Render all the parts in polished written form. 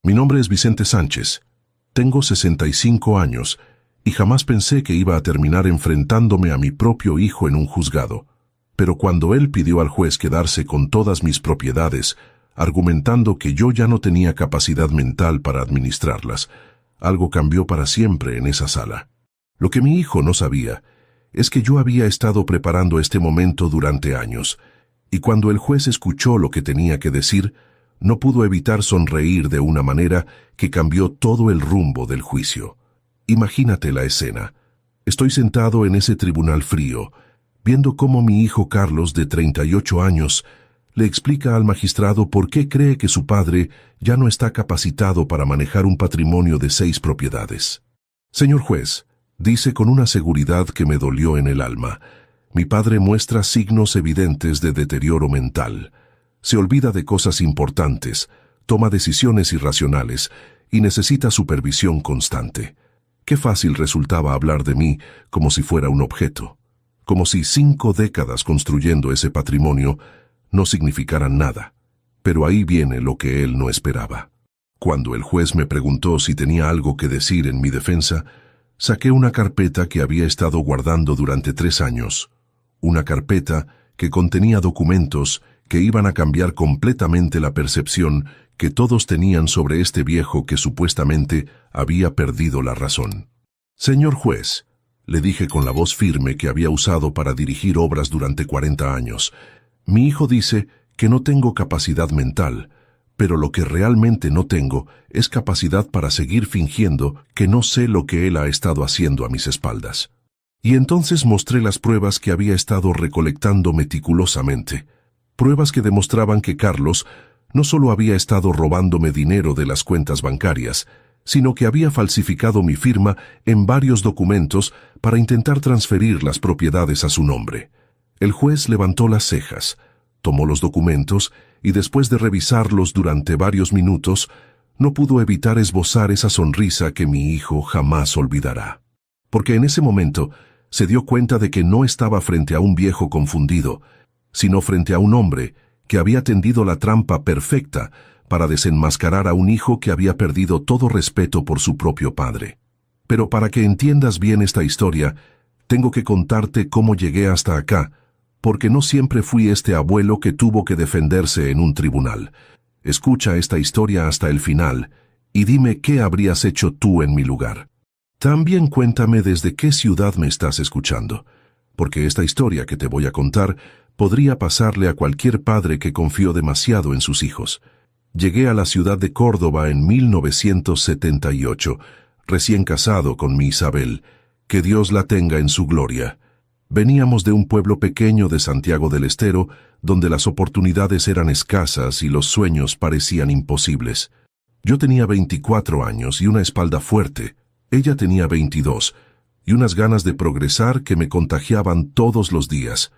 Mi nombre es Vicente Sánchez. Tengo 65 años y jamás pensé que iba a terminar enfrentándome a mi propio hijo en un juzgado. Pero cuando él pidió al juez quedarse con todas mis propiedades, argumentando que yo ya no tenía capacidad mental para administrarlas, algo cambió para siempre en esa sala. Lo que mi hijo no sabía es que yo había estado preparando este momento durante años, y cuando el juez escuchó lo que tenía que decir, no pudo evitar sonreír de una manera que cambió todo el rumbo del juicio. Imagínate la escena. Estoy sentado en ese tribunal frío, viendo cómo mi hijo Carlos, de 38 años, le explica al magistrado por qué cree que su padre ya no está capacitado para manejar un patrimonio de 6 propiedades. Señor juez, dice con una seguridad que me dolió en el alma, mi padre muestra signos evidentes de deterioro mental. Se olvida de cosas importantes, toma decisiones irracionales y necesita supervisión constante. Qué fácil resultaba hablar de mí como si fuera un objeto, como si 5 décadas construyendo ese patrimonio no significaran nada. Pero ahí viene lo que él no esperaba. Cuando el juez me preguntó si tenía algo que decir en mi defensa, saqué una carpeta que había estado guardando durante 3 años. Una carpeta que contenía documentos que iban a cambiar completamente la percepción que todos tenían sobre este viejo que supuestamente había perdido la razón. Señor juez, le dije con la voz firme que había usado para dirigir obras durante 40 años, mi hijo dice que no tengo capacidad mental, pero lo que realmente no tengo es capacidad para seguir fingiendo que no sé lo que él ha estado haciendo a mis espaldas. Y entonces mostré las pruebas que había estado recolectando meticulosamente. Pruebas que demostraban que Carlos no solo había estado robándome dinero de las cuentas bancarias, sino que había falsificado mi firma en varios documentos para intentar transferir las propiedades a su nombre. El juez levantó las cejas, tomó los documentos y después de revisarlos durante varios minutos, no pudo evitar esbozar esa sonrisa que mi hijo jamás olvidará. Porque en ese momento se dio cuenta de que no estaba frente a un viejo confundido, sino frente a un hombre que había tendido la trampa perfecta para desenmascarar a un hijo que había perdido todo respeto por su propio padre. Pero para que entiendas bien esta historia, tengo que contarte cómo llegué hasta acá, porque no siempre fui este abuelo que tuvo que defenderse en un tribunal. Escucha esta historia hasta el final y dime qué habrías hecho tú en mi lugar. También cuéntame desde qué ciudad me estás escuchando, porque esta historia que te voy a contar podría pasarle a cualquier padre que confió demasiado en sus hijos. Llegué a la ciudad de Córdoba en 1978, recién casado con mi Isabel, que Dios la tenga en su gloria. Veníamos de un pueblo pequeño de Santiago del Estero, donde las oportunidades eran escasas y los sueños parecían imposibles. Yo tenía 24 años y una espalda fuerte. Ella tenía 22, y unas ganas de progresar que me contagiaban todos los días.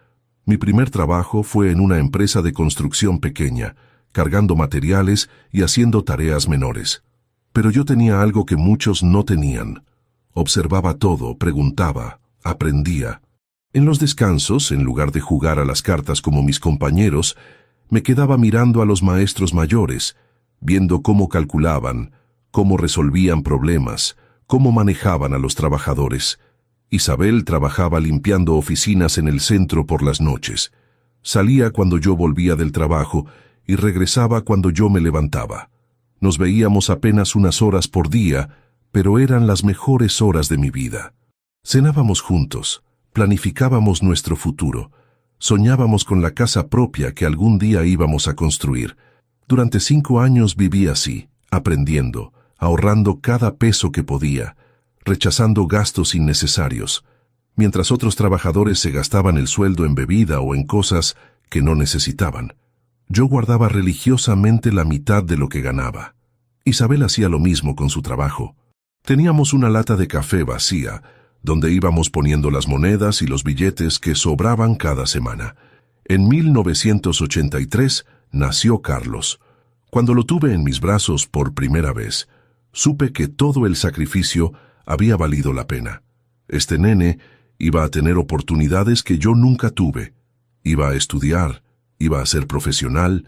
Mi primer trabajo fue en una empresa de construcción pequeña, cargando materiales y haciendo tareas menores. Pero yo tenía algo que muchos no tenían. Observaba todo, preguntaba, aprendía. En los descansos, en lugar de jugar a las cartas como mis compañeros, me quedaba mirando a los maestros mayores, viendo cómo calculaban, cómo resolvían problemas, cómo manejaban a los trabajadores. Isabel trabajaba limpiando oficinas en el centro por las noches. Salía cuando yo volvía del trabajo y regresaba cuando yo me levantaba. Nos veíamos apenas unas horas por día, pero eran las mejores horas de mi vida. Cenábamos juntos, planificábamos nuestro futuro, soñábamos con la casa propia que algún día íbamos a construir. Durante 5 años viví así, aprendiendo, ahorrando cada peso que podía, rechazando gastos innecesarios, mientras otros trabajadores se gastaban el sueldo en bebida o en cosas que no necesitaban. Yo guardaba religiosamente la mitad de lo que ganaba. Isabel hacía lo mismo con su trabajo. Teníamos una lata de café vacía, donde íbamos poniendo las monedas y los billetes que sobraban cada semana. En 1983 nació Carlos. Cuando lo tuve en mis brazos por primera vez, supe que todo el sacrificio había valido la pena. Este nene iba a tener oportunidades que yo nunca tuve. Iba a estudiar, iba a ser profesional,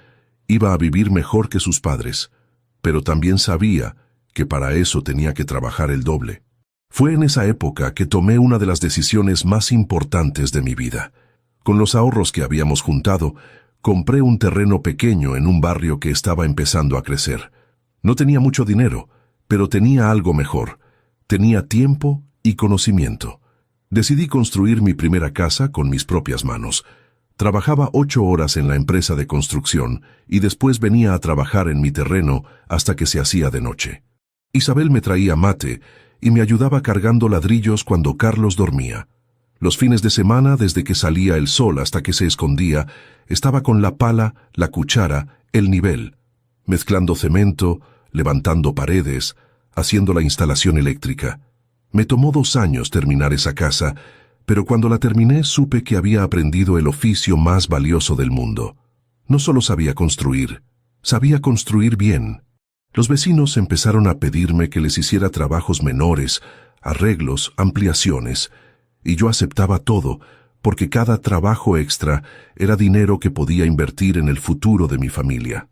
iba a vivir mejor que sus padres. pero también sabía que para eso tenía que trabajar el doble. Fue en esa época que tomé una de las decisiones más importantes de mi vida. Con los ahorros que habíamos juntado, compré un terreno pequeño en un barrio que estaba empezando a crecer. No tenía mucho dinero, pero tenía algo mejor. Tenía tiempo y conocimiento. Decidí construir mi primera casa con mis propias manos. Trabajaba 8 horas en la empresa de construcción y después venía a trabajar en mi terreno hasta que se hacía de noche. Isabel me traía mate y me ayudaba cargando ladrillos cuando Carlos dormía. Los fines de semana, desde que salía el sol hasta que se escondía, estaba con la pala, la cuchara, el nivel, mezclando cemento, levantando paredes, haciendo la instalación eléctrica. Me tomó 2 años terminar esa casa, pero cuando la terminé supe que había aprendido el oficio más valioso del mundo. No solo sabía construir bien. Los vecinos empezaron a pedirme que les hiciera trabajos menores, arreglos, ampliaciones, y yo aceptaba todo, porque cada trabajo extra era dinero que podía invertir en el futuro de mi familia.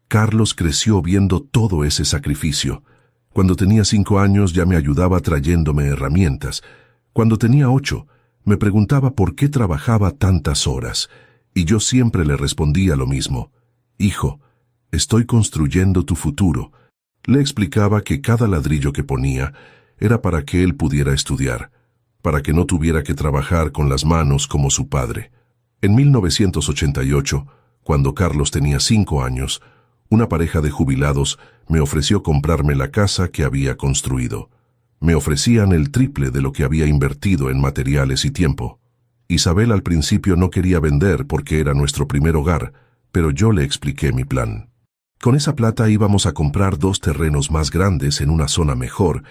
Carlos creció viendo todo ese sacrificio. Cuando tenía 5 años ya me ayudaba trayéndome herramientas. Cuando tenía 8, me preguntaba por qué trabajaba tantas horas, y yo siempre le respondía lo mismo. Hijo, estoy construyendo tu futuro. Le explicaba que cada ladrillo que ponía era para que él pudiera estudiar, para que no tuviera que trabajar con las manos como su padre. En 1988, cuando Carlos tenía 5 años, una pareja de jubilados me ofreció comprarme la casa que había construido. Me ofrecían el triple de lo que había invertido en materiales y tiempo. Isabel al principio no quería vender porque era nuestro primer hogar, pero yo le expliqué mi plan. Con esa plata íbamos a comprar 2 terrenos más grandes en una zona mejor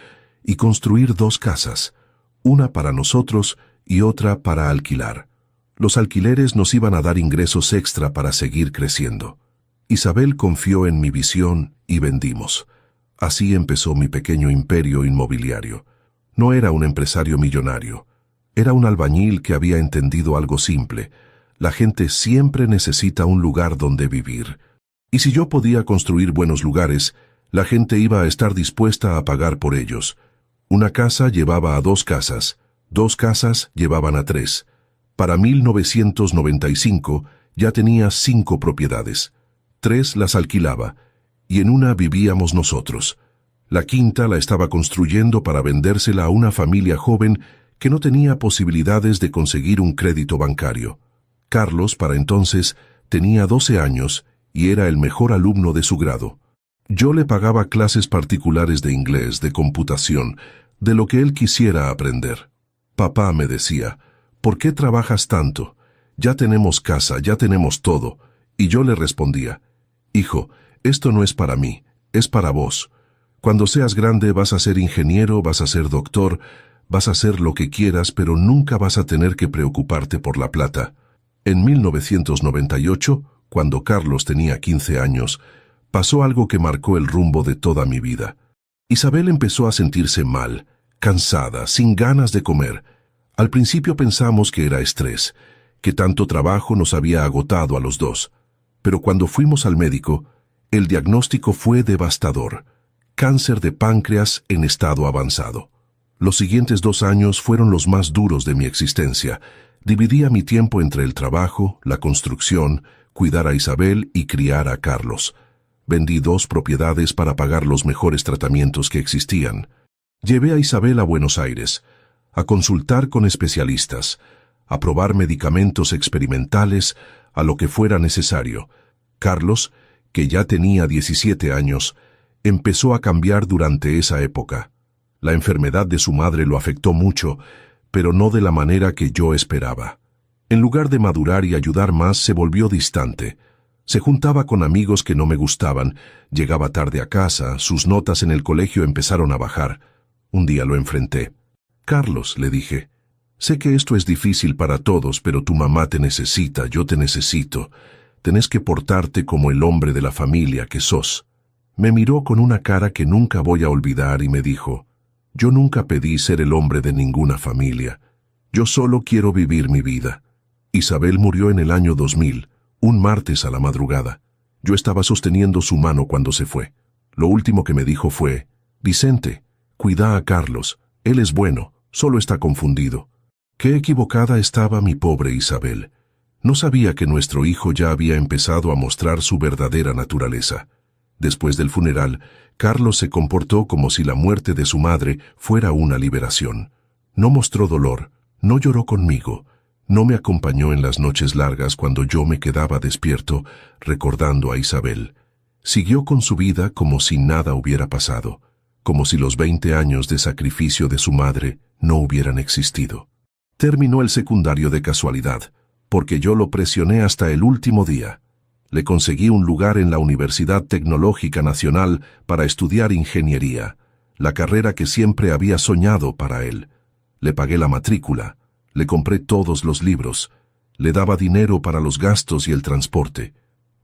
y construir 2 casas, una para nosotros y otra para alquilar. Los alquileres nos iban a dar ingresos extra para seguir creciendo. Isabel confió en mi visión y vendimos. Así empezó mi pequeño imperio inmobiliario. No era un empresario millonario. Era un albañil que había entendido algo simple. La gente siempre necesita un lugar donde vivir. Y si yo podía construir buenos lugares, la gente iba a estar dispuesta a pagar por ellos. Una casa llevaba a 2 casas, 2 casas llevaban a 3. Para 1995 ya tenía 5 propiedades. 3 las alquilaba, y en una vivíamos nosotros. La quinta la estaba construyendo para vendérsela a una familia joven que no tenía posibilidades de conseguir un crédito bancario. Carlos, para entonces, tenía 12 años y era el mejor alumno de su grado. Yo le pagaba clases particulares de inglés, de computación, de lo que él quisiera aprender. Papá, me decía, ¿por qué trabajas tanto? Ya tenemos casa, ya tenemos todo. Y yo le respondía, hijo, esto no es para mí, es para vos. Cuando seas grande vas a ser ingeniero, vas a ser doctor, vas a hacer lo que quieras, pero nunca vas a tener que preocuparte por la plata. En 1998, cuando Carlos tenía 15 años, pasó algo que marcó el rumbo de toda mi vida. Isabel empezó a sentirse mal, cansada, sin ganas de comer. Al principio pensamos que era estrés, que tanto trabajo nos había agotado a los 2. Pero cuando fuimos al médico, el diagnóstico fue devastador. Cáncer de páncreas en estado avanzado. Los siguientes 2 años fueron los más duros de mi existencia. Dividía mi tiempo entre el trabajo, la construcción, cuidar a Isabel y criar a Carlos. Vendí 2 propiedades para pagar los mejores tratamientos que existían. Llevé a Isabel a Buenos Aires, a consultar con especialistas, a probar medicamentos experimentales, a lo que fuera necesario. Carlos, que ya tenía 17 años, empezó a cambiar durante esa época. La enfermedad de su madre lo afectó mucho, pero no de la manera que yo esperaba. En lugar de madurar y ayudar más, se volvió distante. Se juntaba con amigos que no me gustaban, llegaba tarde a casa, sus notas en el colegio empezaron a bajar. Un día lo enfrenté. Carlos, le dije, sé que esto es difícil para todos, pero tu mamá te necesita, yo te necesito. Tenés que portarte como el hombre de la familia que sos. Me miró con una cara que nunca voy a olvidar y me dijo, yo nunca pedí ser el hombre de ninguna familia. Yo solo quiero vivir mi vida. Isabel murió en el año 2000, un martes a la madrugada. Yo estaba sosteniendo su mano cuando se fue. Lo último que me dijo fue: «Vicente, cuida a Carlos, él es bueno, solo está confundido». Qué equivocada estaba mi pobre Isabel. No sabía que nuestro hijo ya había empezado a mostrar su verdadera naturaleza. Después del funeral, Carlos se comportó como si la muerte de su madre fuera una liberación. No mostró dolor, no lloró conmigo, no me acompañó en las noches largas cuando yo me quedaba despierto recordando a Isabel. Siguió con su vida como si nada hubiera pasado, como si los 20 años de sacrificio de su madre no hubieran existido. Terminó el secundario de casualidad, porque yo lo presioné hasta el último día. Le conseguí un lugar en la Universidad Tecnológica Nacional para estudiar ingeniería, la carrera que siempre había soñado para él. Le pagué la matrícula, le compré todos los libros, le daba dinero para los gastos y el transporte.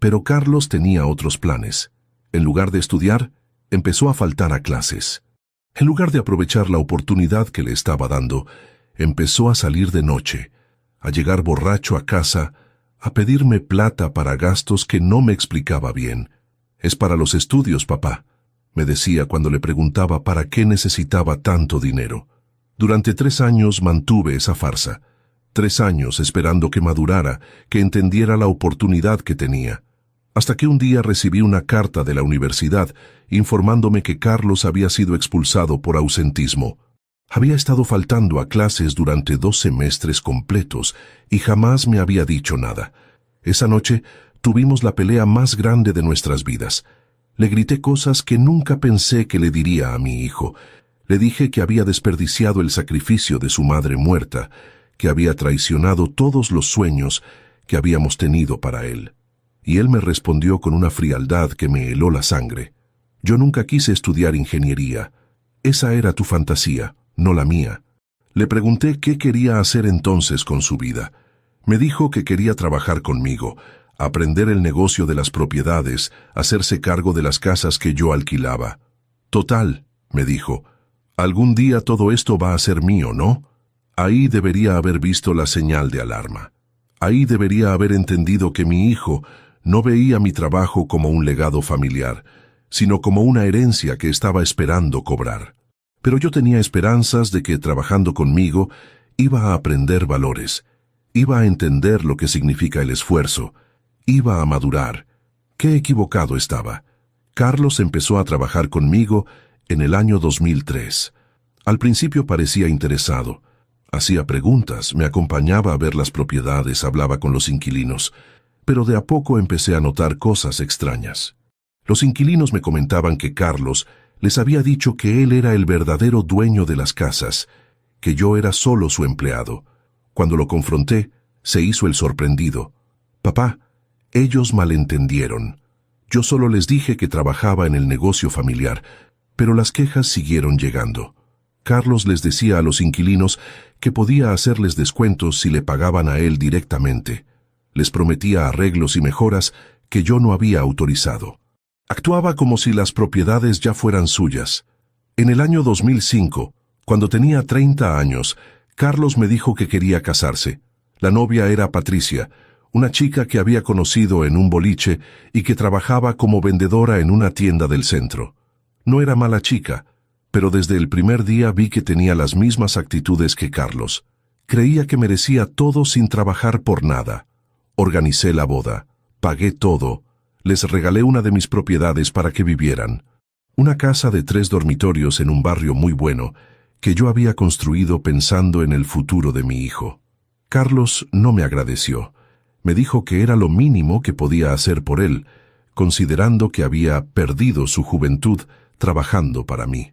Pero Carlos tenía otros planes. En lugar de estudiar, empezó a faltar a clases. En lugar de aprovechar la oportunidad que le estaba dando, empezó a salir de noche, a llegar borracho a casa, a pedirme plata para gastos que no me explicaba bien. «Es para los estudios, papá», me decía cuando le preguntaba para qué necesitaba tanto dinero. Durante 3 años mantuve esa farsa. 3 años esperando que madurara, que entendiera la oportunidad que tenía. Hasta que un día recibí una carta de la universidad informándome que Carlos había sido expulsado por ausentismo. Había estado faltando a clases durante 2 semestres completos y jamás me había dicho nada. Esa noche tuvimos la pelea más grande de nuestras vidas. Le grité cosas que nunca pensé que le diría a mi hijo. Le dije que había desperdiciado el sacrificio de su madre muerta, que había traicionado todos los sueños que habíamos tenido para él. Y él me respondió con una frialdad que me heló la sangre. «Yo nunca quise estudiar ingeniería. Esa era tu fantasía, no la mía». Le pregunté qué quería hacer entonces con su vida. Me dijo que quería trabajar conmigo, aprender el negocio de las propiedades, hacerse cargo de las casas que yo alquilaba. «Total», me dijo, «algún día todo esto va a ser mío, ¿no?». Ahí debería haber visto la señal de alarma. Ahí debería haber entendido que mi hijo no veía mi trabajo como un legado familiar, sino como una herencia que estaba esperando cobrar. Pero yo tenía esperanzas de que trabajando conmigo iba a aprender valores, iba a entender lo que significa el esfuerzo, iba a madurar. Qué equivocado estaba. Carlos empezó a trabajar conmigo en el año 2003. Al principio parecía interesado. Hacía preguntas, me acompañaba a ver las propiedades, hablaba con los inquilinos. Pero de a poco empecé a notar cosas extrañas. Los inquilinos me comentaban que Carlos les había dicho que él era el verdadero dueño de las casas, que yo era solo su empleado. Cuando lo confronté, se hizo el sorprendido. «Papá, ellos malentendieron. Yo solo les dije que trabajaba en el negocio familiar, pero las quejas siguieron llegando». Carlos les decía a los inquilinos que podía hacerles descuentos si le pagaban a él directamente. Les prometía arreglos y mejoras que yo no había autorizado. Actuaba como si las propiedades ya fueran suyas. En el año 2005, cuando tenía 30 años, Carlos me dijo que quería casarse. La novia era Patricia, una chica que había conocido en un boliche y que trabajaba como vendedora en una tienda del centro. No era mala chica, pero desde el primer día vi que tenía las mismas actitudes que Carlos. Creía que merecía todo sin trabajar por nada. Organicé la boda, pagué todo, les regalé una de mis propiedades para que vivieran. Una casa de 3 dormitorios en un barrio muy bueno, que yo había construido pensando en el futuro de mi hijo. Carlos no me agradeció. Me dijo que era lo mínimo que podía hacer por él, considerando que había perdido su juventud trabajando para mí.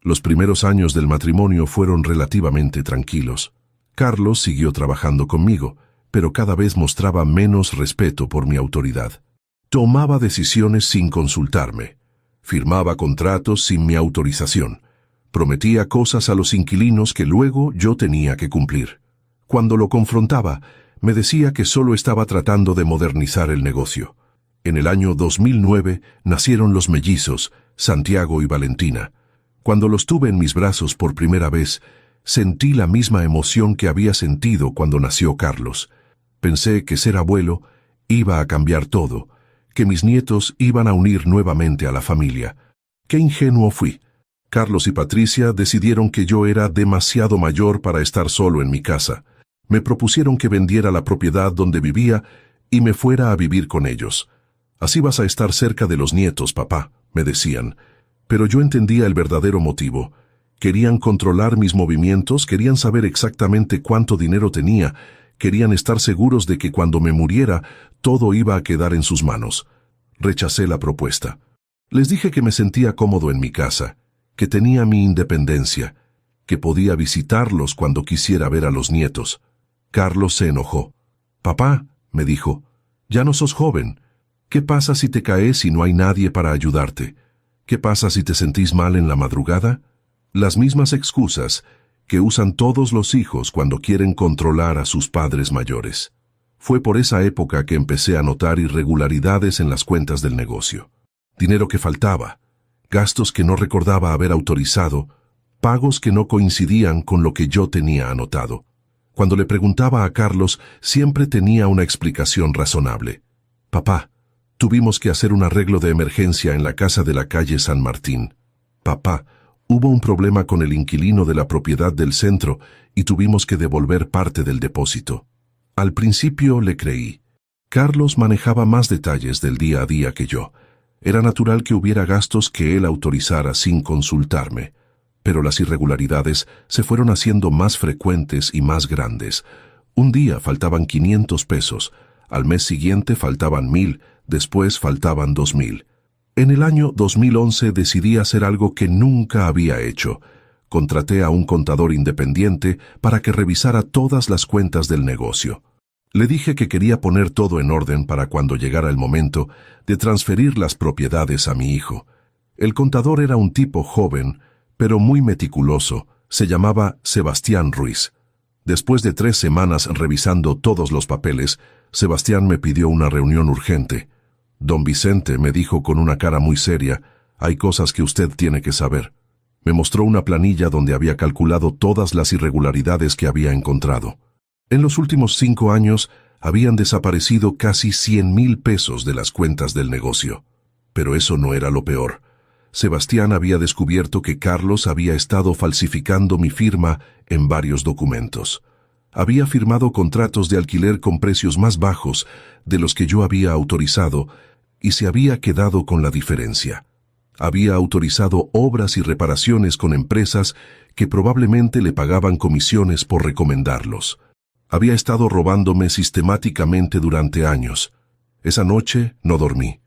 Los primeros años del matrimonio fueron relativamente tranquilos. Carlos siguió trabajando conmigo, pero cada vez mostraba menos respeto por mi autoridad. Tomaba decisiones sin consultarme. Firmaba contratos sin mi autorización. Prometía cosas a los inquilinos que luego yo tenía que cumplir. Cuando lo confrontaba, me decía que solo estaba tratando de modernizar el negocio. En el año 2009 nacieron los mellizos, Santiago y Valentina. Cuando los tuve en mis brazos por primera vez, sentí la misma emoción que había sentido cuando nació Carlos. Pensé que ser abuelo iba a cambiar todo, que mis nietos iban a unir nuevamente a la familia. Qué ingenuo fui. Carlos y Patricia decidieron que yo era demasiado mayor para estar solo en mi casa. Me propusieron que vendiera la propiedad donde vivía y me fuera a vivir con ellos. Así vas a estar cerca de los nietos, papá, me decían. Pero yo entendía el verdadero motivo. Querían controlar mis movimientos, querían saber exactamente cuánto dinero tenía, querían estar seguros de que cuando me muriera, todo iba a quedar en sus manos. Rechacé la propuesta. Les dije que me sentía cómodo en mi casa, que tenía mi independencia, que podía visitarlos cuando quisiera ver a los nietos. Carlos se enojó. «Papá», me dijo, «ya no sos joven. ¿Qué pasa si te caes y no hay nadie para ayudarte? ¿Qué pasa si te sentís mal en la madrugada?» Las mismas excusas que usan todos los hijos cuando quieren controlar a sus padres mayores. Fue por esa época que empecé a notar irregularidades en las cuentas del negocio. Dinero que faltaba, gastos que no recordaba haber autorizado, pagos que no coincidían con lo que yo tenía anotado. Cuando le preguntaba a Carlos, siempre tenía una explicación razonable. «Papá, tuvimos que hacer un arreglo de emergencia en la casa de la calle San Martín. Papá, hubo un problema con el inquilino de la propiedad del centro y tuvimos que devolver parte del depósito». Al principio le creí. Carlos manejaba más detalles del día a día que yo. Era natural que hubiera gastos que él autorizara sin consultarme. Pero las irregularidades se fueron haciendo más frecuentes y más grandes. Un día faltaban 500 pesos, al mes siguiente faltaban 1,000, después faltaban 2,000. En el año 2011 decidí hacer algo que nunca había hecho. Contraté a un contador independiente para que revisara todas las cuentas del negocio. Le dije que quería poner todo en orden para cuando llegara el momento de transferir las propiedades a mi hijo. El contador era un tipo joven, pero muy meticuloso. Se llamaba Sebastián Ruiz. Después de 3 semanas revisando todos los papeles, Sebastián me pidió una reunión urgente. «Don Vicente», me dijo con una cara muy seria, «hay cosas que usted tiene que saber». Me mostró una planilla donde había calculado todas las irregularidades que había encontrado. En los últimos 5 años habían desaparecido casi 100,000 pesos de las cuentas del negocio. Pero eso no era lo peor. Sebastián había descubierto que Carlos había estado falsificando mi firma en varios documentos. Había firmado contratos de alquiler con precios más bajos de los que yo había autorizado y se había quedado con la diferencia. Había autorizado obras y reparaciones con empresas que probablemente le pagaban comisiones por recomendarlos. Había estado robándome sistemáticamente durante años. Esa noche no dormí.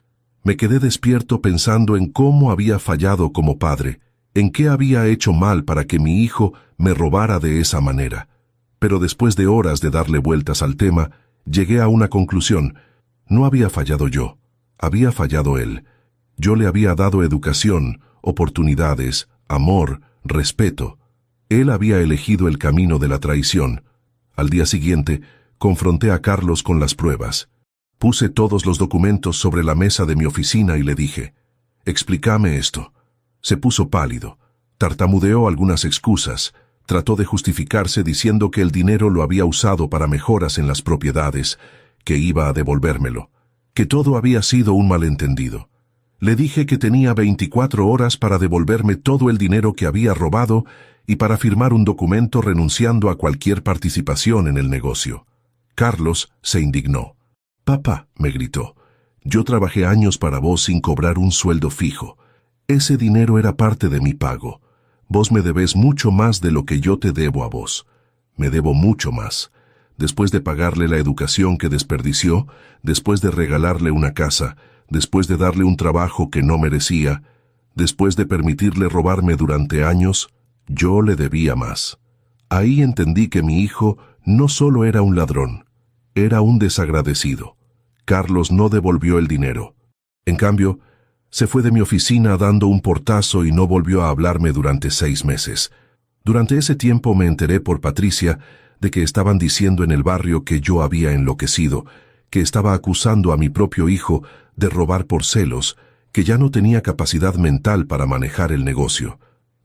Me quedé despierto pensando en cómo había fallado como padre, en qué había hecho mal para que mi hijo me robara de esa manera. Pero después de horas de darle vueltas al tema, llegué a una conclusión. No había fallado yo, había fallado él. Yo le había dado educación, oportunidades, amor, respeto. Él había elegido el camino de la traición. Al día siguiente, confronté a Carlos con las pruebas. Puse todos los documentos sobre la mesa de mi oficina y le dije, «Explícame esto». Se puso pálido, tartamudeó algunas excusas, trató de justificarse diciendo que el dinero lo había usado para mejoras en las propiedades, que iba a devolvérmelo, que todo había sido un malentendido. Le dije que tenía 24 horas para devolverme todo el dinero que había robado y para firmar un documento renunciando a cualquier participación en el negocio. Carlos se indignó. «Papá», me gritó, «yo trabajé años para vos sin cobrar un sueldo fijo. Ese dinero era parte de mi pago. Vos me debés mucho más de lo que yo te debo a vos. Me debo mucho más. Después de pagarle la educación que desperdició, después de regalarle una casa, después de darle un trabajo que no merecía, después de permitirle robarme durante años, yo le debía más». Ahí entendí que mi hijo no solo era un ladrón, era un desagradecido. Carlos no devolvió el dinero. En cambio, se fue de mi oficina dando un portazo y no volvió a hablarme durante 6 meses. Durante ese tiempo me enteré por Patricia de que estaban diciendo en el barrio que yo había enloquecido, que estaba acusando a mi propio hijo de robar por celos, que ya no tenía capacidad mental para manejar el negocio.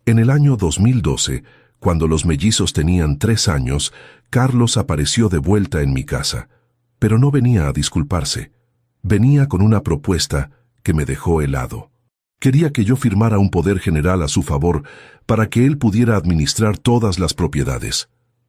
En el año 2012, cuando los mellizos tenían 3 años, Carlos apareció de vuelta en mi casa. Pero no venía a disculparse. Venía con una propuesta que me dejó helado. Quería que yo firmara un poder general a su favor para que él pudiera administrar todas las propiedades.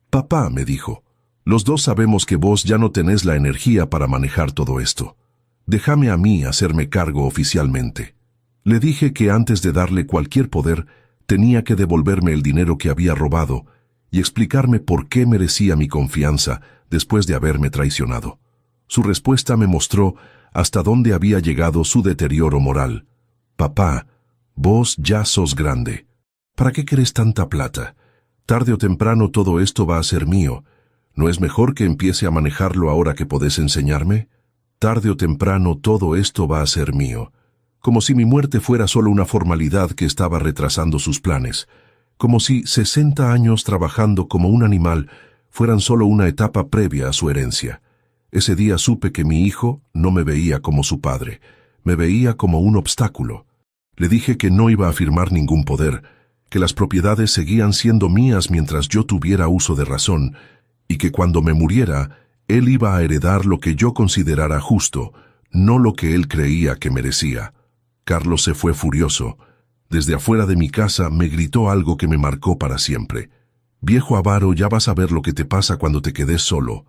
Papá, me dijo, los dos sabemos que vos ya no tenés la energía para manejar todo esto. Déjame a mí hacerme cargo oficialmente. Le dije que antes de darle cualquier poder, tenía que devolverme el dinero que había robado y explicarme por qué merecía mi confianza después de haberme traicionado. Su respuesta me mostró hasta dónde había llegado su deterioro moral. Papá, vos ya sos grande. ¿Para qué querés tanta plata? Tarde o temprano todo esto va a ser mío. ¿No es mejor que empiece a manejarlo ahora que podés enseñarme? Tarde o temprano todo esto va a ser mío. Como si mi muerte fuera solo una formalidad que estaba retrasando sus planes. Como si 60 años trabajando como un animal fueran solo una etapa previa a su herencia. Ese día supe que mi hijo no me veía como su padre, me veía como un obstáculo. Le dije que no iba a firmar ningún poder, que las propiedades seguían siendo mías mientras yo tuviera uso de razón, y que cuando me muriera, él iba a heredar lo que yo considerara justo, no lo que él creía que merecía. Carlos se fue furioso. Desde afuera de mi casa me gritó algo que me marcó para siempre. Viejo avaro, ya vas a ver lo que te pasa cuando te quedes solo.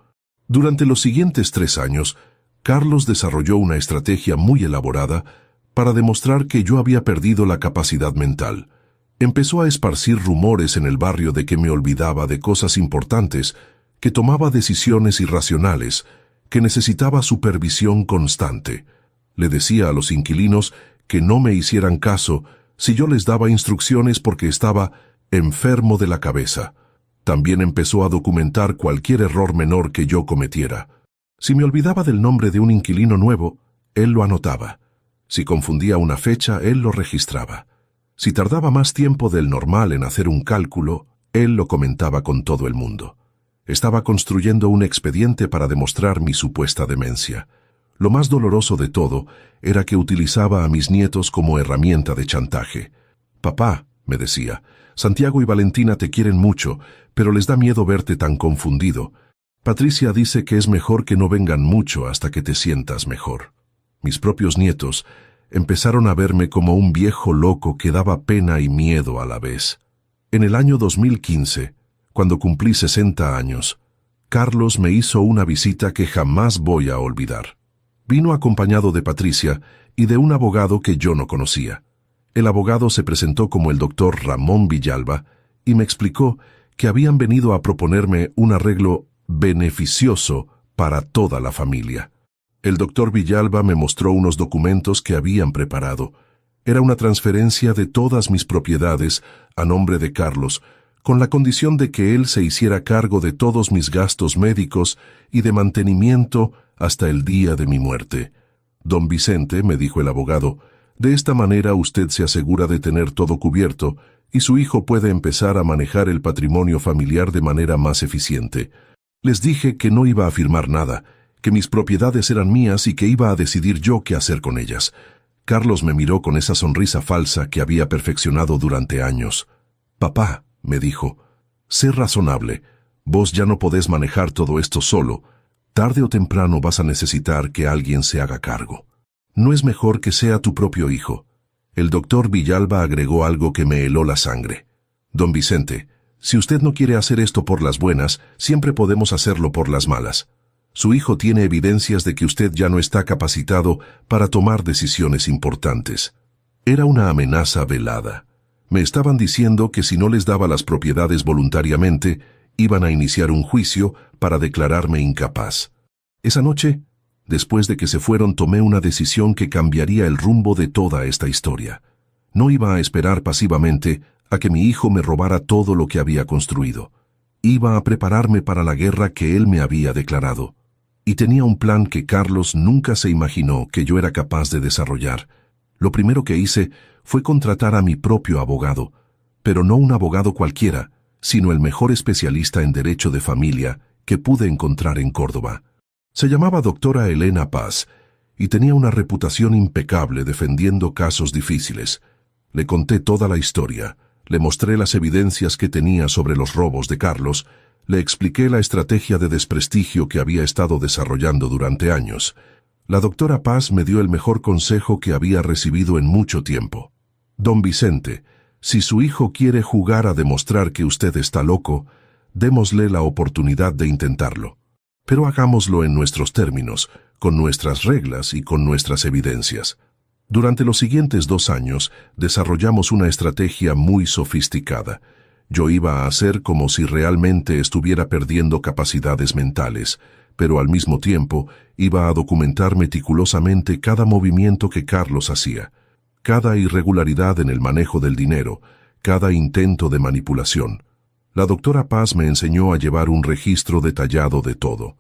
Durante los siguientes 3 años, Carlos desarrolló una estrategia muy elaborada para demostrar que yo había perdido la capacidad mental. Empezó a esparcir rumores en el barrio de que me olvidaba de cosas importantes, que tomaba decisiones irracionales, que necesitaba supervisión constante. Le decía a los inquilinos que no me hicieran caso si yo les daba instrucciones porque estaba enfermo de la cabeza. También empezó a documentar cualquier error menor que yo cometiera. Si me olvidaba del nombre de un inquilino nuevo, él lo anotaba. Si confundía una fecha, él lo registraba. Si tardaba más tiempo del normal en hacer un cálculo, él lo comentaba con todo el mundo. Estaba construyendo un expediente para demostrar mi supuesta demencia. Lo más doloroso de todo era que utilizaba a mis nietos como herramienta de chantaje. Papá, me decía, Santiago y Valentina te quieren mucho, pero les da miedo verte tan confundido. Patricia dice que es mejor que no vengan mucho hasta que te sientas mejor. Mis propios nietos empezaron a verme como un viejo loco que daba pena y miedo a la vez. En el año 2015, cuando cumplí 60 años, Carlos me hizo una visita que jamás voy a olvidar. Vino acompañado de Patricia y de un abogado que yo no conocía. El abogado se presentó como el doctor Ramón Villalba y me explicó que habían venido a proponerme un arreglo beneficioso para toda la familia. El doctor Villalba me mostró unos documentos que habían preparado. Era una transferencia de todas mis propiedades a nombre de Carlos, con la condición de que él se hiciera cargo de todos mis gastos médicos y de mantenimiento hasta el día de mi muerte. Don Vicente, me dijo el abogado, de esta manera usted se asegura de tener todo cubierto y su hijo puede empezar a manejar el patrimonio familiar de manera más eficiente. Les dije que no iba a firmar nada, que mis propiedades eran mías y que iba a decidir yo qué hacer con ellas. Carlos me miró con esa sonrisa falsa que había perfeccionado durante años. Papá, me dijo, sé razonable. Vos ya no podés manejar todo esto solo. Tarde o temprano vas a necesitar que alguien se haga cargo. ¿No es mejor que sea tu propio hijo? El doctor Villalba agregó algo que me heló la sangre. Don Vicente, si usted no quiere hacer esto por las buenas, siempre podemos hacerlo por las malas. Su hijo tiene evidencias de que usted ya no está capacitado para tomar decisiones importantes. Era una amenaza velada. Me estaban diciendo que si no les daba las propiedades voluntariamente, iban a iniciar un juicio para declararme incapaz. Esa noche, después de que se fueron, tomé una decisión que cambiaría el rumbo de toda esta historia. No iba a esperar pasivamente a que mi hijo me robara todo lo que había construido. Iba a prepararme para la guerra que él me había declarado. Y tenía un plan que Carlos nunca se imaginó que yo era capaz de desarrollar. Lo primero que hice fue contratar a mi propio abogado, pero no un abogado cualquiera, sino el mejor especialista en derecho de familia que pude encontrar en Córdoba. Se llamaba doctora Elena Paz y tenía una reputación impecable defendiendo casos difíciles. Le conté toda la historia, le mostré las evidencias que tenía sobre los robos de Carlos, le expliqué la estrategia de desprestigio que había estado desarrollando durante años. La doctora Paz me dio el mejor consejo que había recibido en mucho tiempo. Don Vicente, si su hijo quiere jugar a demostrar que usted está loco, démosle la oportunidad de intentarlo. Pero hagámoslo en nuestros términos, con nuestras reglas y con nuestras evidencias. Durante los siguientes 2 años, desarrollamos una estrategia muy sofisticada. Yo iba a hacer como si realmente estuviera perdiendo capacidades mentales, pero al mismo tiempo iba a documentar meticulosamente cada movimiento que Carlos hacía, cada irregularidad en el manejo del dinero, cada intento de manipulación. La doctora Paz me enseñó a llevar un registro detallado de todo.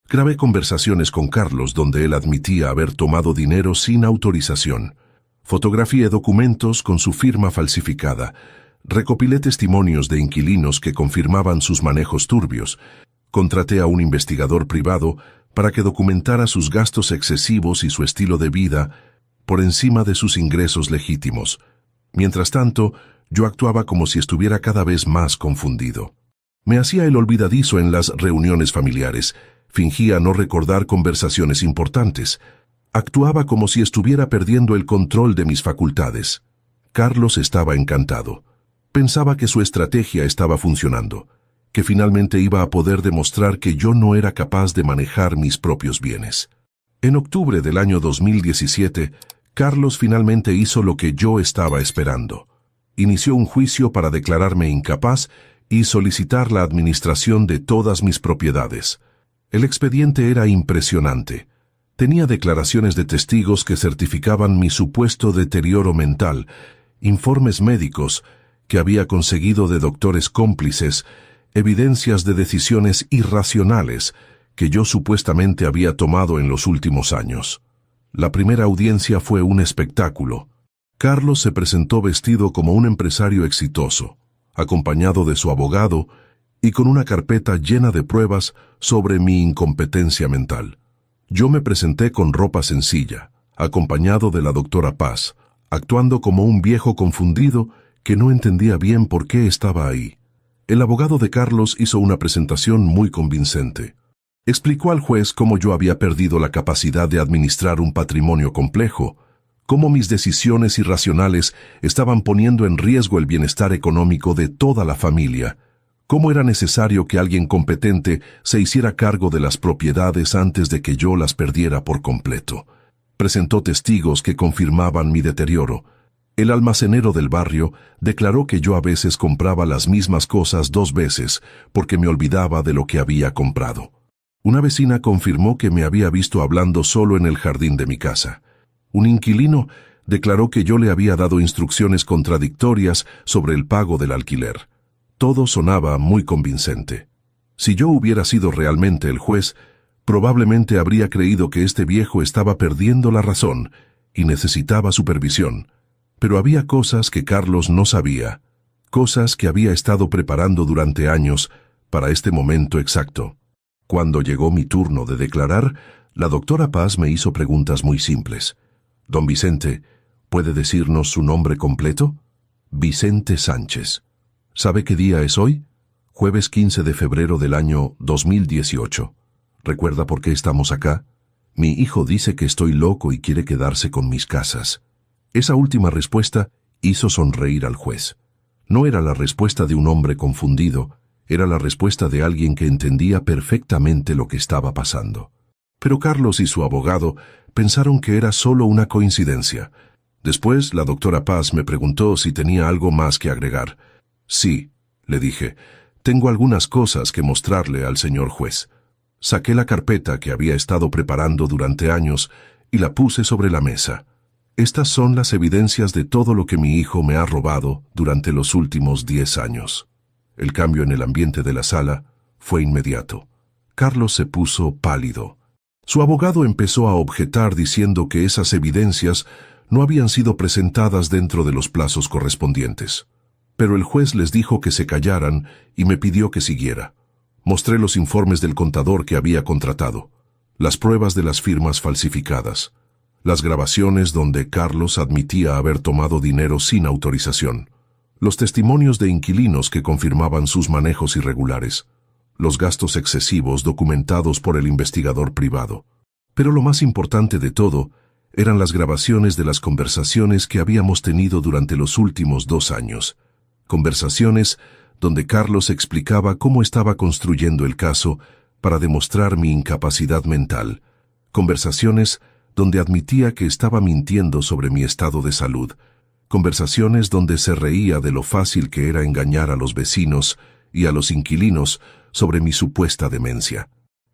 Grabé conversaciones con Carlos donde él admitía haber tomado dinero sin autorización. Fotografié documentos con su firma falsificada. Recopilé testimonios de inquilinos que confirmaban sus manejos turbios. Contraté a un investigador privado para que documentara sus gastos excesivos y su estilo de vida por encima de sus ingresos legítimos. Mientras tanto, yo actuaba como si estuviera cada vez más confundido. Me hacía el olvidadizo en las reuniones familiares. Fingía no recordar conversaciones importantes. Actuaba como si estuviera perdiendo el control de mis facultades. Carlos estaba encantado. Pensaba que su estrategia estaba funcionando, que finalmente iba a poder demostrar que yo no era capaz de manejar mis propios bienes. En octubre del año 2017, Carlos finalmente hizo lo que yo estaba esperando. Inició un juicio para declararme incapaz y solicitar la administración de todas mis propiedades. El expediente era impresionante. Tenía declaraciones de testigos que certificaban mi supuesto deterioro mental, informes médicos que había conseguido de doctores cómplices, evidencias de decisiones irracionales que yo supuestamente había tomado en los últimos años. La primera audiencia fue un espectáculo. Carlos se presentó vestido como un empresario exitoso, acompañado de su abogado y con una carpeta llena de pruebas sobre mi incompetencia mental. Yo me presenté con ropa sencilla, acompañado de la doctora Paz, actuando como un viejo confundido que no entendía bien por qué estaba ahí. El abogado de Carlos hizo una presentación muy convincente. Explicó al juez cómo yo había perdido la capacidad de administrar un patrimonio complejo, cómo mis decisiones irracionales estaban poniendo en riesgo el bienestar económico de toda la familia, cómo era necesario que alguien competente se hiciera cargo de las propiedades antes de que yo las perdiera por completo. Presentó testigos que confirmaban mi deterioro. El almacenero del barrio declaró que yo a veces compraba las mismas cosas 2 veces porque me olvidaba de lo que había comprado. Una vecina confirmó que me había visto hablando solo en el jardín de mi casa. Un inquilino declaró que yo le había dado instrucciones contradictorias sobre el pago del alquiler. Todo sonaba muy convincente. Si yo hubiera sido realmente el juez, probablemente habría creído que este viejo estaba perdiendo la razón y necesitaba supervisión. Pero había cosas que Carlos no sabía, cosas que había estado preparando durante años para este momento exacto. Cuando llegó mi turno de declarar, la doctora Paz me hizo preguntas muy simples. Don Vicente, ¿puede decirnos su nombre completo? Vicente Sánchez. ¿Sabe qué día es hoy? Jueves 15 de febrero del año 2018. ¿Recuerda por qué estamos acá? Mi hijo dice que estoy loco y quiere quedarse con mis casas. Esa última respuesta hizo sonreír al juez. No era la respuesta de un hombre confundido, era la respuesta de alguien que entendía perfectamente lo que estaba pasando. Pero Carlos y su abogado pensaron que era solo una coincidencia. Después, la doctora Paz me preguntó si tenía algo más que agregar. Sí, le dije, tengo algunas cosas que mostrarle al señor juez. Saqué la carpeta que había estado preparando durante años y la puse sobre la mesa. Estas son las evidencias de todo lo que mi hijo me ha robado durante los últimos 10 años. El cambio en el ambiente de la sala fue inmediato. Carlos se puso pálido. Su abogado empezó a objetar diciendo que esas evidencias no habían sido presentadas dentro de los plazos correspondientes. Pero el juez les dijo que se callaran y me pidió que siguiera. Mostré los informes del contador que había contratado, las pruebas de las firmas falsificadas, las grabaciones donde Carlos admitía haber tomado dinero sin autorización, los testimonios de inquilinos que confirmaban sus manejos irregulares, los gastos excesivos documentados por el investigador privado. Pero lo más importante de todo eran las grabaciones de las conversaciones que habíamos tenido durante los últimos 2 años. Conversaciones donde Carlos explicaba cómo estaba construyendo el caso para demostrar mi incapacidad mental. Conversaciones donde admitía que estaba mintiendo sobre mi estado de salud. Conversaciones donde se reía de lo fácil que era engañar a los vecinos y a los inquilinos sobre mi supuesta demencia.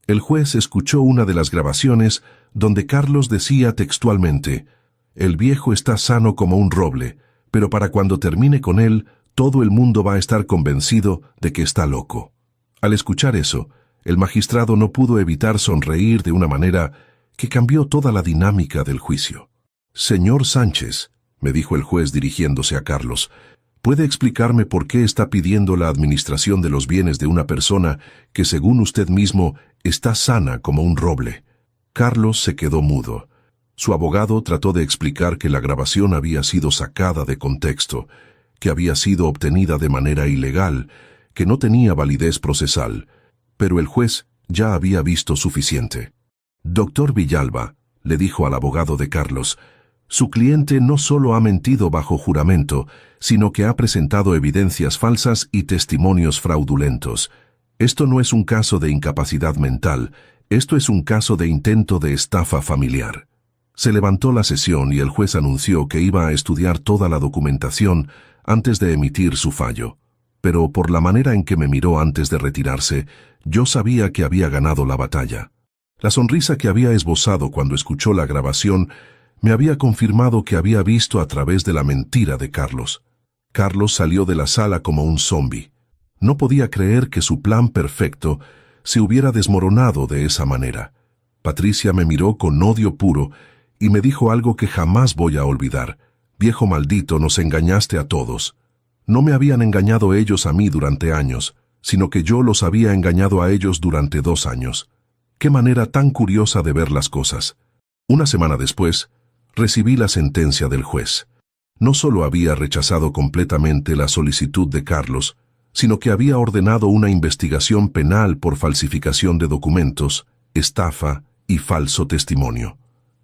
El juez escuchó una de las grabaciones donde Carlos decía textualmente: «El viejo está sano como un roble, pero para cuando termine con él, todo el mundo va a estar convencido de que está loco». Al escuchar eso, el magistrado no pudo evitar sonreír de una manera que cambió toda la dinámica del juicio. «Señor Sánchez», me dijo el juez dirigiéndose a Carlos, ¿puede explicarme por qué está pidiendo la administración de los bienes de una persona que, según usted mismo, está sana como un roble? Carlos se quedó mudo. Su abogado trató de explicar que la grabación había sido sacada de contexto, que había sido obtenida de manera ilegal, que no tenía validez procesal, pero el juez ya había visto suficiente. «Doctor Villalba», le dijo al abogado de Carlos, «su cliente no solo ha mentido bajo juramento, sino que ha presentado evidencias falsas y testimonios fraudulentos. Esto no es un caso de incapacidad mental, esto es un caso de intento de estafa familiar». Se levantó la sesión y el juez anunció que iba a estudiar toda la documentación antes de emitir su fallo. Pero por la manera en que me miró antes de retirarse, yo sabía que había ganado la batalla. La sonrisa que había esbozado cuando escuchó la grabación me había confirmado que había visto a través de la mentira de Carlos. Carlos salió de la sala como un zombi. No podía creer que su plan perfecto se hubiera desmoronado de esa manera. Patricia me miró con odio puro y me dijo algo que jamás voy a olvidar. «Viejo maldito, nos engañaste a todos». No me habían engañado ellos a mí durante años, sino que yo los había engañado a ellos durante 2 años. Qué manera tan curiosa de ver las cosas. Una semana después, recibí la sentencia del juez. No solo había rechazado completamente la solicitud de Carlos, sino que había ordenado una investigación penal por falsificación de documentos, estafa y falso testimonio.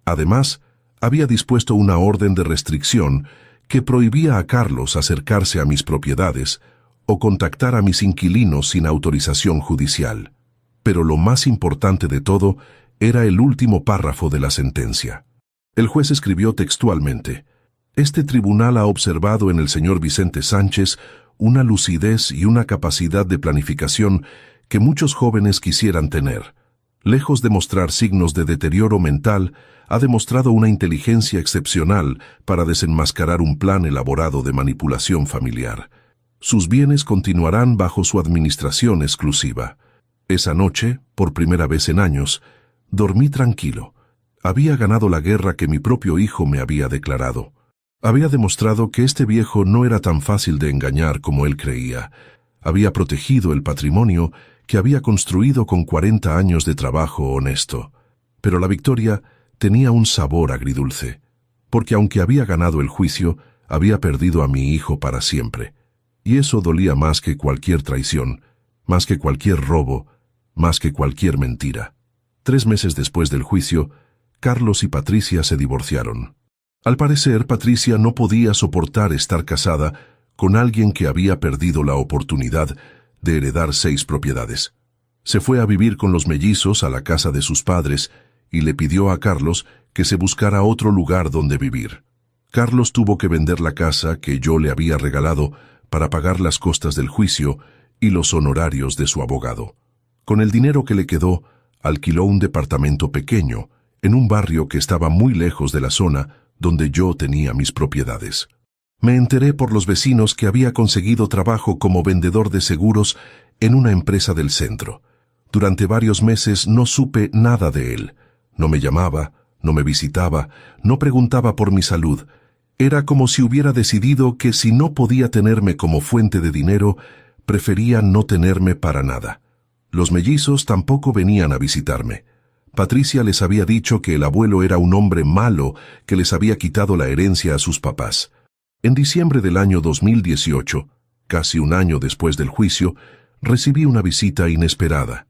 Además, había dispuesto una orden de restricción que prohibía a Carlos acercarse a mis propiedades o contactar a mis inquilinos sin autorización judicial. Pero lo más importante de todo era el último párrafo de la sentencia. El juez escribió textualmente: «Este tribunal ha observado en el señor Vicente Sánchez una lucidez y una capacidad de planificación que muchos jóvenes quisieran tener. Lejos de mostrar signos de deterioro mental, ha demostrado una inteligencia excepcional para desenmascarar un plan elaborado de manipulación familiar. Sus bienes continuarán bajo su administración exclusiva». Esa noche, por primera vez en años, dormí tranquilo. Había ganado la guerra que mi propio hijo me había declarado. Había demostrado que este viejo no era tan fácil de engañar como él creía. Había protegido el patrimonio que había construido con 40 años de trabajo honesto. Pero la victoria tenía un sabor agridulce, porque aunque había ganado el juicio, había perdido a mi hijo para siempre. Y eso dolía más que cualquier traición, más que cualquier robo, más que cualquier mentira. 3 meses después del juicio, Carlos y Patricia se divorciaron. Al parecer, Patricia no podía soportar estar casada con alguien que había perdido la oportunidad de heredar 6 propiedades. Se fue a vivir con los mellizos a la casa de sus padres y le pidió a Carlos que se buscara otro lugar donde vivir. Carlos tuvo que vender la casa que yo le había regalado para pagar las costas del juicio y los honorarios de su abogado. Con el dinero que le quedó, alquiló un departamento pequeño en un barrio que estaba muy lejos de la zona donde yo tenía mis propiedades. Me enteré por los vecinos que había conseguido trabajo como vendedor de seguros en una empresa del centro. Durante varios meses no supe nada de él. No me llamaba, no me visitaba, no preguntaba por mi salud. Era como si hubiera decidido que si no podía tenerme como fuente de dinero, prefería no tenerme para nada. Los mellizos tampoco venían a visitarme. Patricia les había dicho que el abuelo era un hombre malo que les había quitado la herencia a sus papás. En diciembre del año 2018, casi un año después del juicio, recibí una visita inesperada.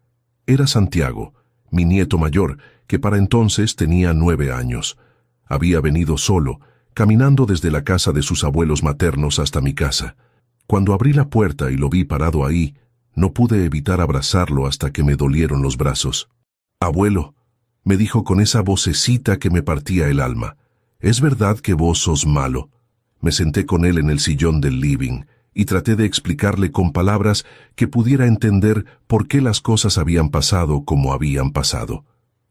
Era Santiago, mi nieto mayor, que para entonces tenía 9 años. Había venido solo, caminando desde la casa de sus abuelos maternos hasta mi casa. Cuando abrí la puerta y lo vi parado ahí, no pude evitar abrazarlo hasta que me dolieron los brazos. «Abuelo», me dijo con esa vocecita que me partía el alma, «¿es verdad que vos sos malo?». Me senté con él en el sillón del living y traté de explicarle con palabras que pudiera entender por qué las cosas habían pasado como habían pasado.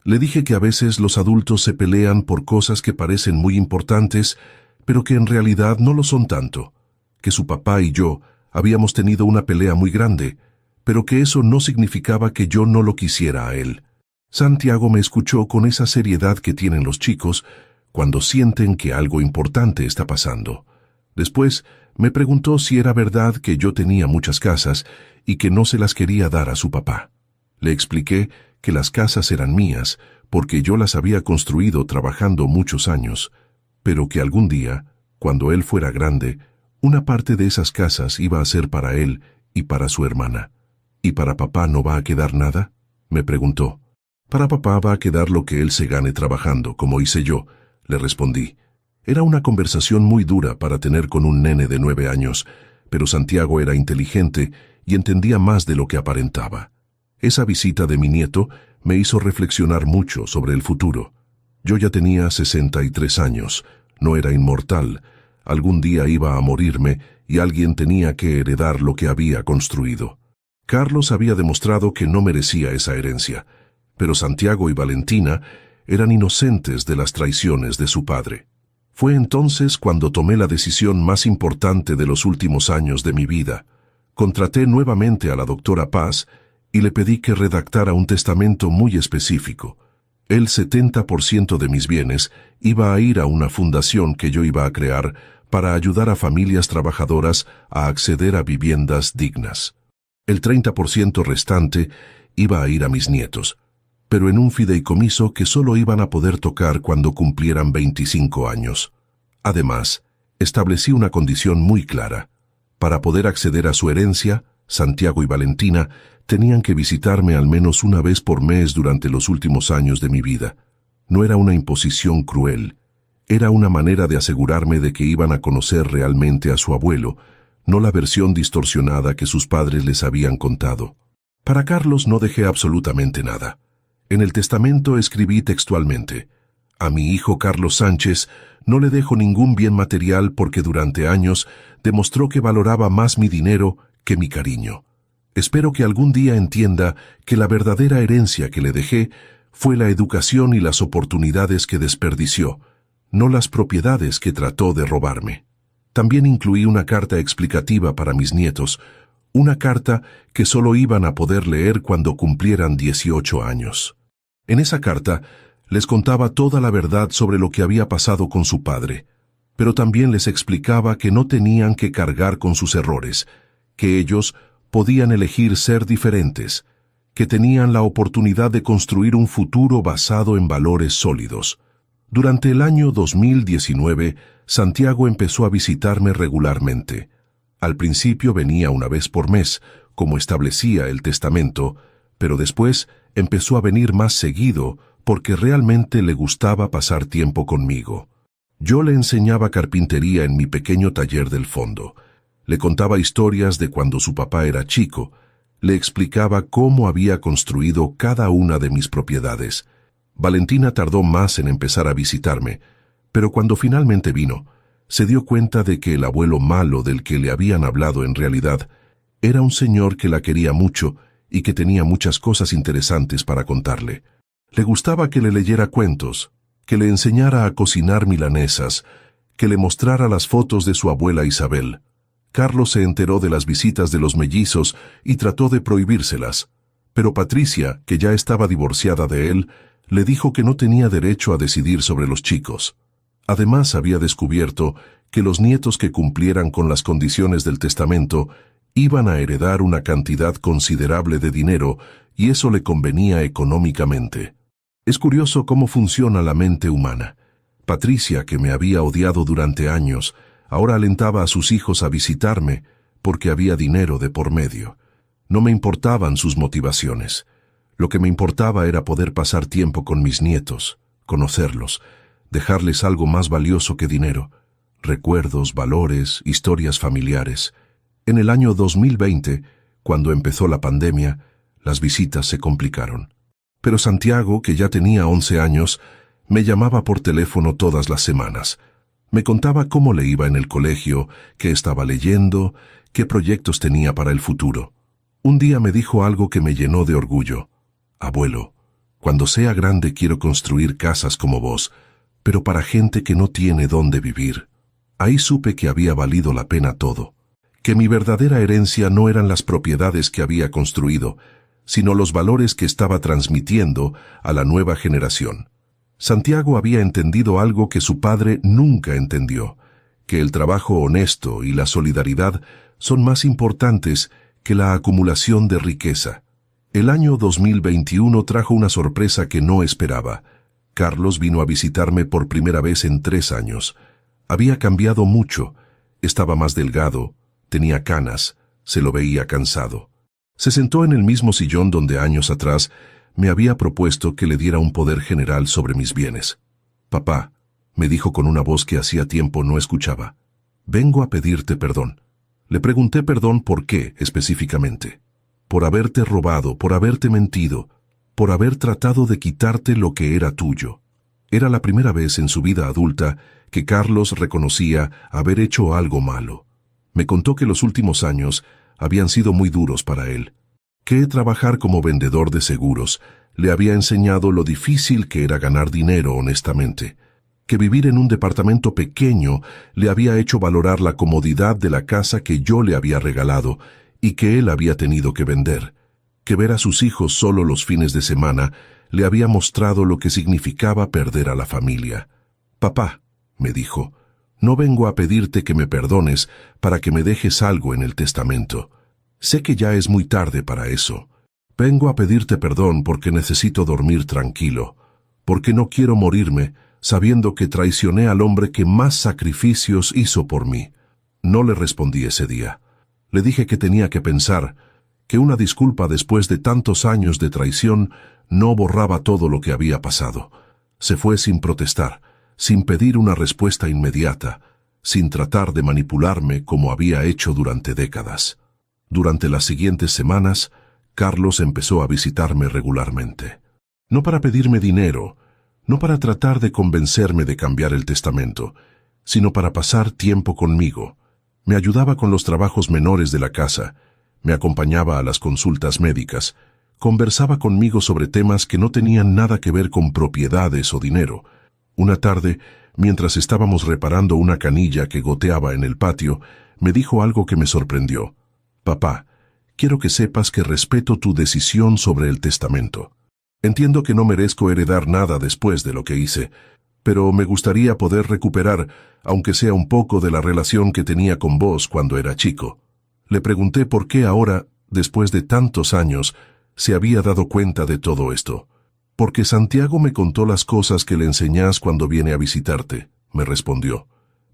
Le dije que a veces los adultos se pelean por cosas que parecen muy importantes, pero que en realidad no lo son tanto, que su papá y yo habíamos tenido una pelea muy grande, pero que eso no significaba que yo no lo quisiera a él. Santiago me escuchó con esa seriedad que tienen los chicos cuando sienten que algo importante está pasando. Después me preguntó si era verdad que yo tenía muchas casas y que no se las quería dar a su papá. Le expliqué que las casas eran mías porque yo las había construido trabajando muchos años, pero que algún día, cuando él fuera grande, una parte de esas casas iba a ser para él y para su hermana. ¿Y para papá no va a quedar nada?, me preguntó. Para papá va a quedar lo que él se gane trabajando, como hice yo, le respondí. Era una conversación muy dura para tener con un nene de 9 años, pero Santiago era inteligente y entendía más de lo que aparentaba. Esa visita de mi nieto me hizo reflexionar mucho sobre el futuro. Yo ya tenía 63 años, no era inmortal. Algún día iba a morirme y alguien tenía que heredar lo que había construido. Carlos había demostrado que no merecía esa herencia, pero Santiago y Valentina eran inocentes de las traiciones de su padre. Fue entonces cuando tomé la decisión más importante de los últimos años de mi vida. Contraté nuevamente a la doctora Paz y le pedí que redactara un testamento muy específico. El 70% de mis bienes iba a ir a una fundación que yo iba a crear para ayudar a familias trabajadoras a acceder a viviendas dignas. El 30% restante iba a ir a mis nietos, pero en un fideicomiso que solo iban a poder tocar cuando cumplieran 25 años. Además, establecí una condición muy clara. Para poder acceder a su herencia, Santiago y Valentina tenían que visitarme al menos una vez por mes durante los últimos años de mi vida. No era una imposición cruel, era una manera de asegurarme de que iban a conocer realmente a su abuelo, no la versión distorsionada que sus padres les habían contado. Para Carlos no dejé absolutamente nada. En el testamento escribí textualmente: «A mi hijo Carlos Sánchez no le dejo ningún bien material porque durante años demostró que valoraba más mi dinero que mi cariño. Espero que algún día entienda que la verdadera herencia que le dejé fue la educación y las oportunidades que desperdició, no las propiedades que trató de robarme». También incluí una carta explicativa para mis nietos, una carta que solo iban a poder leer cuando cumplieran 18 años. En esa carta les contaba toda la verdad sobre lo que había pasado con su padre, pero también les explicaba que no tenían que cargar con sus errores, que ellos podían elegir ser diferentes, que tenían la oportunidad de construir un futuro basado en valores sólidos. Durante el año 2019, Santiago empezó a visitarme regularmente. Al principio venía una vez por mes, como establecía el testamento, pero después empezó a venir más seguido porque realmente le gustaba pasar tiempo conmigo. Yo le enseñaba carpintería en mi pequeño taller del fondo. Le contaba historias de cuando su papá era chico. Le explicaba cómo había construido cada una de mis propiedades. Valentina tardó más en empezar a visitarme, pero cuando finalmente vino, se dio cuenta de que el abuelo malo del que le habían hablado en realidad era un señor que la quería mucho y que tenía muchas cosas interesantes para contarle. Le gustaba que le leyera cuentos, que le enseñara a cocinar milanesas, que le mostrara las fotos de su abuela Isabel. Carlos se enteró de las visitas de los mellizos y trató de prohibírselas, pero Patricia, que ya estaba divorciada de él, le dijo que no tenía derecho a decidir sobre los chicos. Además, había descubierto que los nietos que cumplieran con las condiciones del testamento iban a heredar una cantidad considerable de dinero y eso le convenía económicamente. Es curioso cómo funciona la mente humana. Patricia, que me había odiado durante años, ahora alentaba a sus hijos a visitarme porque había dinero de por medio. No me importaban sus motivaciones. Lo que me importaba era poder pasar tiempo con mis nietos, conocerlos, dejarles algo más valioso que dinero, recuerdos, valores, historias familiares. En el año 2020, cuando empezó la pandemia, las visitas se complicaron. Pero Santiago, que ya tenía 11 años, me llamaba por teléfono todas las semanas. Me contaba cómo le iba en el colegio, qué estaba leyendo, qué proyectos tenía para el futuro. Un día me dijo algo que me llenó de orgullo. Abuelo, cuando sea grande quiero construir casas como vos, pero para gente que no tiene dónde vivir. Ahí supe que había valido la pena todo, que mi verdadera herencia no eran las propiedades que había construido, sino los valores que estaba transmitiendo a la nueva generación. Santiago había entendido algo que su padre nunca entendió, que el trabajo honesto y la solidaridad son más importantes que la acumulación de riqueza. El año 2021 trajo una sorpresa que no esperaba. Carlos vino a visitarme por primera vez en 3 años. Había cambiado mucho, estaba más delgado, tenía canas, se lo veía cansado. Se sentó en el mismo sillón donde años atrás me había propuesto que le diera un poder general sobre mis bienes. Papá, me dijo con una voz que hacía tiempo no escuchaba, vengo a pedirte perdón. Le pregunté perdón por qué específicamente. Por haberte robado, por haberte mentido, por haber tratado de quitarte lo que era tuyo. Era la primera vez en su vida adulta que Carlos reconocía haber hecho algo malo. Me contó que los últimos años habían sido muy duros para él, que trabajar como vendedor de seguros le había enseñado lo difícil que era ganar dinero honestamente, que vivir en un departamento pequeño le había hecho valorar la comodidad de la casa que yo le había regalado y que él había tenido que vender, que ver a sus hijos solo los fines de semana le había mostrado lo que significaba perder a la familia. Papá, me dijo, no vengo a pedirte que me perdones para que me dejes algo en el testamento. Sé que ya es muy tarde para eso. Vengo a pedirte perdón porque necesito dormir tranquilo, porque no quiero morirme sabiendo que traicioné al hombre que más sacrificios hizo por mí. No le respondí ese día. Le dije que tenía que pensar, que una disculpa después de tantos años de traición no borraba todo lo que había pasado. Se fue sin protestar, sin pedir una respuesta inmediata, sin tratar de manipularme como había hecho durante décadas. Durante las siguientes semanas, Carlos empezó a visitarme regularmente. No para pedirme dinero, no para tratar de convencerme de cambiar el testamento, sino para pasar tiempo conmigo. Me ayudaba con los trabajos menores de la casa, me acompañaba a las consultas médicas, conversaba conmigo sobre temas que no tenían nada que ver con propiedades o dinero. Una tarde, mientras estábamos reparando una canilla que goteaba en el patio, me dijo algo que me sorprendió. Papá, quiero que sepas que respeto tu decisión sobre el testamento. Entiendo que no merezco heredar nada después de lo que hice, pero me gustaría poder recuperar, aunque sea un poco de la relación que tenía con vos cuando era chico. Le pregunté por qué ahora, después de tantos años, se había dado cuenta de todo esto. Porque Santiago me contó las cosas que le enseñás cuando viene a visitarte, me respondió.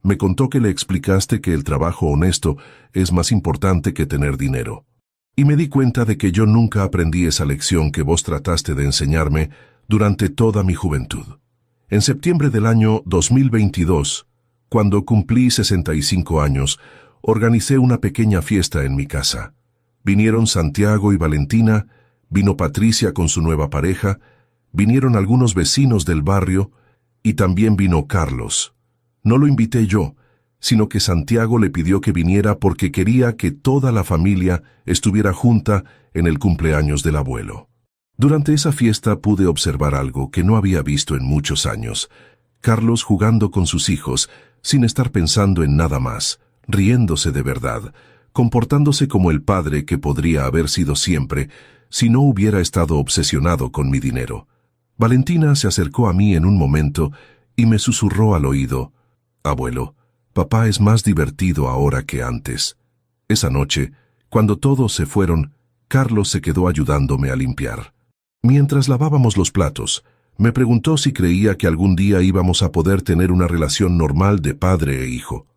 Me contó que le explicaste que el trabajo honesto es más importante que tener dinero. Y me di cuenta de que yo nunca aprendí esa lección que vos trataste de enseñarme durante toda mi juventud. En septiembre del año 2022, cuando cumplí 65 años, organicé una pequeña fiesta en mi casa. Vinieron Santiago y Valentina, vino Patricia con su nueva pareja, vinieron algunos vecinos del barrio y también vino Carlos. No lo invité yo, sino que Santiago le pidió que viniera porque quería que toda la familia estuviera junta en el cumpleaños del abuelo. Durante esa fiesta pude observar algo que no había visto en muchos años. Carlos jugando con sus hijos, sin estar pensando en nada más, riéndose de verdad, comportándose como el padre que podría haber sido siempre si no hubiera estado obsesionado con mi dinero. Valentina se acercó a mí en un momento y me susurró al oído, «Abuelo, papá es más divertido ahora que antes». Esa noche, cuando todos se fueron, Carlos se quedó ayudándome a limpiar. Mientras lavábamos los platos, me preguntó si creía que algún día íbamos a poder tener una relación normal de padre e hijo.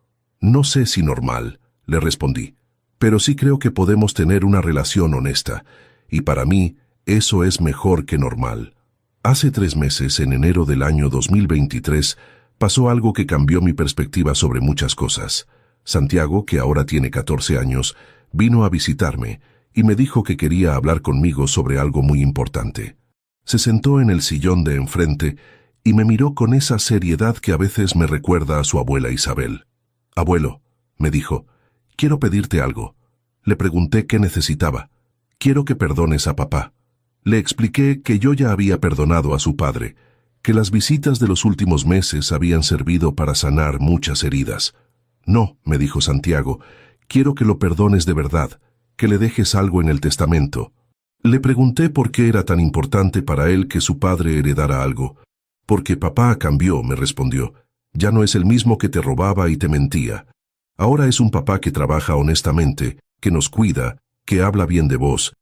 «No sé si normal», le respondí, «pero sí creo que podemos tener una relación honesta, y para mí, Eso es mejor que normal. Hace 3 meses, en enero del año 2023, pasó algo que cambió mi perspectiva sobre muchas cosas. Santiago, que ahora tiene 14 años, vino a visitarme y me dijo que quería hablar conmigo sobre algo muy importante. Se sentó en el sillón de enfrente y me miró con esa seriedad que a veces me recuerda a su abuela Isabel. «Abuelo», me dijo, «quiero pedirte algo». Le pregunté qué necesitaba. «Quiero que perdones a papá». Le expliqué que yo ya había perdonado a su padre, que las visitas de los últimos meses habían servido para sanar muchas heridas. «No», me dijo Santiago, «quiero que lo perdones de verdad, que le dejes algo en el testamento». Le pregunté por qué era tan importante para él que su padre heredara algo. «Porque papá cambió», me respondió. «Ya no es el mismo que te robaba y te mentía. Ahora es un papá que trabaja honestamente, que nos cuida, que habla bien de vos.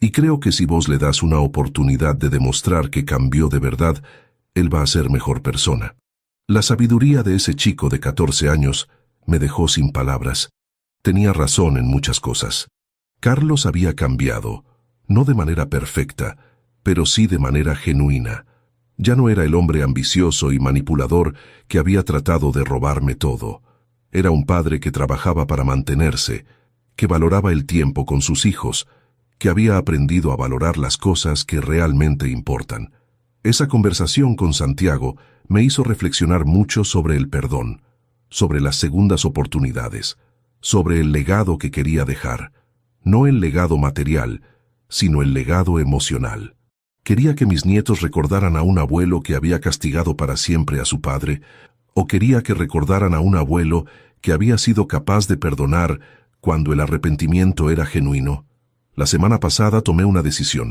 Y creo que si vos le das una oportunidad de demostrar que cambió de verdad, él va a ser mejor persona». La sabiduría de ese chico de 14 años me dejó sin palabras. Tenía razón en muchas cosas. Carlos había cambiado, no de manera perfecta, pero sí de manera genuina. Ya no era el hombre ambicioso y manipulador que había tratado de robarme todo. Era un padre que trabajaba para mantenerse, que valoraba el tiempo con sus hijos, que había aprendido a valorar las cosas que realmente importan. Esa conversación con Santiago me hizo reflexionar mucho sobre el perdón, sobre las segundas oportunidades, sobre el legado que quería dejar. No el legado material, sino el legado emocional. ¿Quería que mis nietos recordaran a un abuelo que había castigado para siempre a su padre? ¿O quería que recordaran a un abuelo que había sido capaz de perdonar cuando el arrepentimiento era genuino? La semana pasada tomé una decisión.